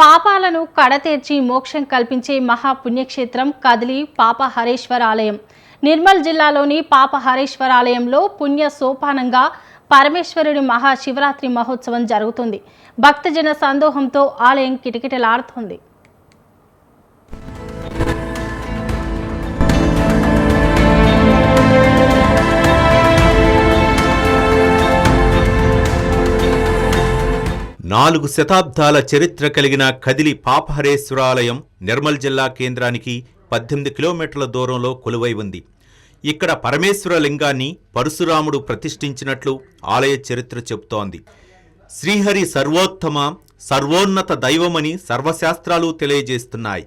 పాపాలను కడతీర్చి మోక్షం కల్పించే మహాపుణ్యక్షేత్రం కదిలి పాపహరేశ్వర ఆలయం. నిర్మల్ జిల్లాలోని పాపహరేశ్వర ఆలయంలో పుణ్య సోపానంగా పరమేశ్వరుడి మహాశివరాత్రి మహోత్సవం జరుగుతుంది. భక్తజన సందోహంతో ఆలయం కిటకిటలాడుతోంది. నాలుగు శతాబ్దాల చరిత్ర కలిగిన కదిలి పాపహరేశ్వరాలయం నిర్మల్ జిల్లా కేంద్రానికి 18 కిలోమీటర్ల దూరంలో కొలువై ఉంది. ఇక్కడ పరమేశ్వర లింగాన్ని పరశురాముడు ప్రతిష్ఠించినట్లు ఆలయ చరిత్ర చెబుతోంది. శ్రీహరి సర్వోత్తమ సర్వోన్నత దైవమని సర్వశాస్త్రాలు తెలియజేస్తున్నాయి.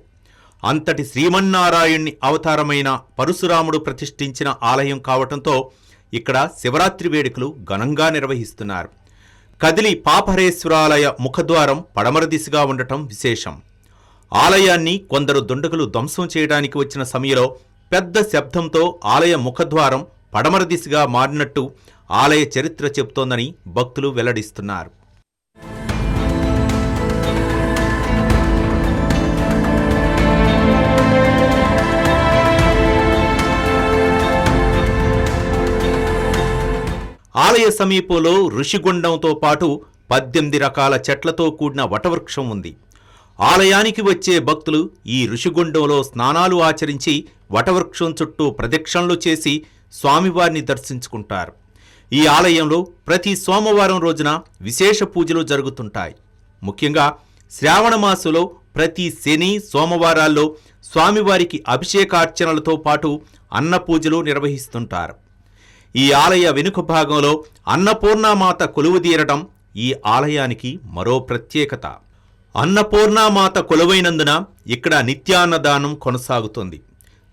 అంతటి శ్రీమన్నారాయణ్ణి అవతారమైన పరశురాముడు ప్రతిష్ఠించిన ఆలయం కావటంతో ఇక్కడ శివరాత్రి వేడుకలు ఘనంగా నిర్వహిస్తున్నారు. కదిలి పాపహరేశ్వరాలయ ముఖద్వారం పడమర దిశగా ఉండటం విశేషం. ఆలయాన్ని కొందరు దుండగులు ధ్వంసం చేయడానికి వచ్చిన సమయంలో పెద్ద శబ్దంతో ఆలయ ముఖద్వారం పడమర దిశగా మారినట్టు ఆలయ చరిత్ర చెబుతోందని భక్తులు వెల్లడిస్తున్నారు. ఆలయ సమీపంలో ఋషిగుండంతో పాటు 18 రకాల చెట్లతో కూడిన వటవృక్షం ఉంది. ఆలయానికి వచ్చే భక్తులు ఈ ఋషిగుండంలో స్నానాలు ఆచరించి వటవృక్షం చుట్టూ ప్రదక్షిణలు చేసి స్వామివారిని దర్శించుకుంటారు. ఈ ఆలయంలో ప్రతి సోమవారం రోజున విశేష పూజలు జరుగుతుంటాయి. ముఖ్యంగా శ్రావణ మాసంలో ప్రతి శని సోమవారాల్లో స్వామివారికి అభిషేకార్చనలతో పాటు అన్న పూజలు నిర్వహిస్తుంటారు. ఈ ఆలయ వెనుక భాగంలో అన్నపూర్ణామాత కొలువుదీరడం ఈ ఆలయానికి మరో ప్రత్యేకత. అన్నపూర్ణామాత కొలువైనందున ఇక్కడ నిత్యాన్నదానం కొనసాగుతుంది.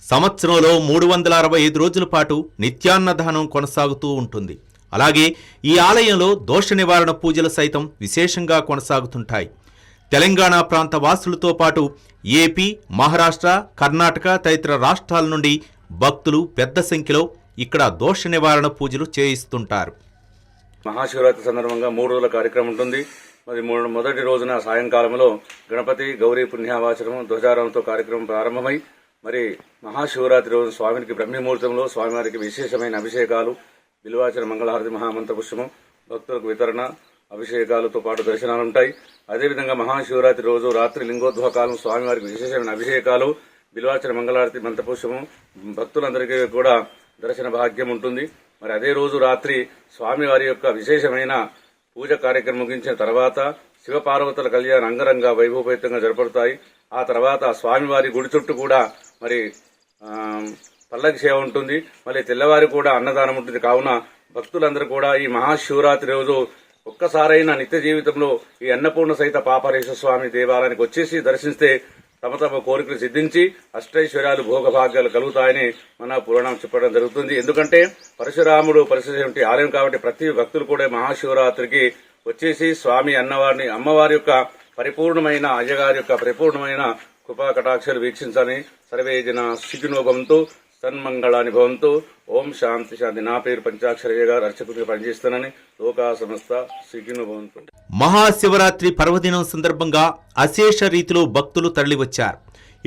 సంవత్సరంలో 365 రోజుల పాటు నిత్యాన్నదానం కొనసాగుతూ ఉంటుంది. అలాగే ఈ ఆలయంలో దోష నివారణ పూజలు సైతం విశేషంగా కొనసాగుతుంటాయి. తెలంగాణ ప్రాంత వాసులతో పాటు ఏపీ, మహారాష్ట్ర, కర్ణాటక తదితర రాష్ట్రాల నుండి భక్తులు పెద్ద సంఖ్యలో ఇక్కడ దోష నివారణ పూజలు చేయిస్తుంటారు. మహాశివరాత్రి సందర్భంగా 3 రోజుల కార్యక్రమం ఉంటుంది. మరి మొదటి రోజున సాయంకాలంలో గణపతి గౌరీ పుణ్యావాచనం ధ్వజారంతో కార్యక్రమం ప్రారంభమై మరి మహాశివరాత్రి రోజు స్వామికి బ్రహ్మముహూర్తంలో స్వామివారికి విశేషమైన అభిషేకాలు, బిల్వాచన మంగళహారతి, మహామంత్ర పుష్పము, భక్తులకు వితరణ, అభిషేకాలతో పాటు దర్శనాలు ఉంటాయి. అదేవిధంగా మహాశివరాత్రి రోజు రాత్రి లింగోద్భవకాలం స్వామివారికి విశేషమైన అభిషేకాలు, బిల్వాచన మంగళహారతి, మంత్రపుష్పము భక్తులందరికీ కూడా దర్శన భాగ్యం ఉంటుంది. మరి అదే రోజు రాత్రి స్వామివారి యొక్క విశేషమైన పూజ కార్యక్రమం ముగించిన తర్వాత శివపార్వతుల కళ్యాణ అంగరంగ వైభవపేతంగా జరపడతాయి. ఆ తర్వాత స్వామివారి గుడి చుట్టూ కూడా మరి పల్లకి సేవ ఉంటుంది. మళ్ళీ తెల్లవారి కూడా అన్నదానం ఉంటుంది. కావున భక్తులందరూ కూడా ఈ మహాశివరాత్రి రోజు ఒక్కసారైనా నిత్య జీవితంలో ఈ అన్నపూర్ణ సహిత పాపహరేశ్వర స్వామి దేవాలయానికి వచ్చేసి దర్శిస్తే తమ తమ కోరికలు సిద్ధించి అష్టైశ్వర్యాలు భోగభాగ్యాలు కలుగుతాయని మన పురాణం చెప్పడం జరుగుతుంది. ఎందుకంటే పరశురాముడు పరిశుద్ధి ఆలయం కాబట్టి ప్రతి భక్తులు కూడా మహాశివరాత్రికి వచ్చేసి స్వామి అమ్మవారి యొక్క పరిపూర్ణమైన అయ్యగారి యొక్క పరిపూర్ణమైన కృపా కటాక్షాలు వీక్షించాలని సర్వే జన సుఖినోభవంతు సన్మంగళాని భవంతు. ఓం శాంతి శాంతి. నా పేరు పంచాక్షరయ్య గారు, అర్చకుడిగా పనిచేస్తానని. లోకా సమస్త సుఖినో భవంతు. మహాశివరాత్రి పర్వదినం సందర్భంగా అశేష రీతిలో భక్తులు తరలివచ్చారు.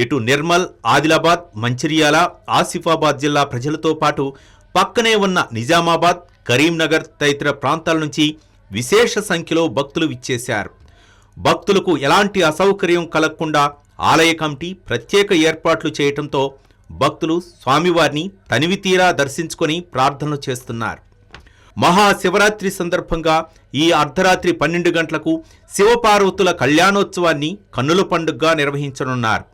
ఇటు నిర్మల్, ఆదిలాబాద్, మంచిర్యాల, ఆసిఫాబాద్ జిల్లా ప్రజలతో పాటు పక్కనే ఉన్న నిజామాబాద్, కరీంనగర్ తదితర ప్రాంతాల నుంచి విశేష సంఖ్యలో భక్తులు విచ్చేశారు. భక్తులకు ఎలాంటి అసౌకర్యం కలగకుండా ఆలయ కమిటీ ప్రత్యేక ఏర్పాట్లు చేయటంతో భక్తులు స్వామివారిని తనివితీరా దర్శించుకొని ప్రార్థనలు చేస్తున్నారు. మహాశివరాత్రి సందర్భంగా ఈ అర్ధరాత్రి 12 గంటలకు శివపార్వతుల కళ్యాణోత్సవాన్ని కన్నుల పండుగగా నిర్వహించనున్నారు.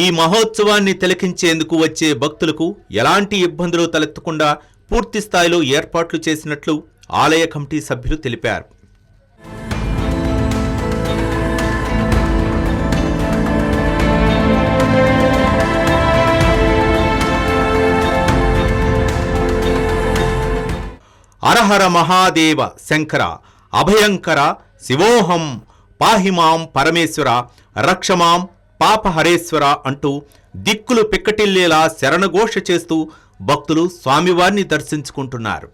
ఈ మహోత్సవాన్ని తిలకించేందుకు వచ్చే భక్తులకు ఎలాంటి ఇబ్బందులు తలెత్తకుండా పూర్తి స్థాయిలో ఏర్పాట్లు చేసినట్లు ఆలయ కమిటీ సభ్యులు తెలిపారు. హరహర మహాదేవ శంకర అభయంకర శివోహం పాహిమాం పరమేశ్వర రక్షమాం పాపహరేశ్వర అంటూ దిక్కులు పిక్కటిల్లేలా శరణఘోష చేస్తూ భక్తులు స్వామివారిని దర్శించుకుంటున్నారు.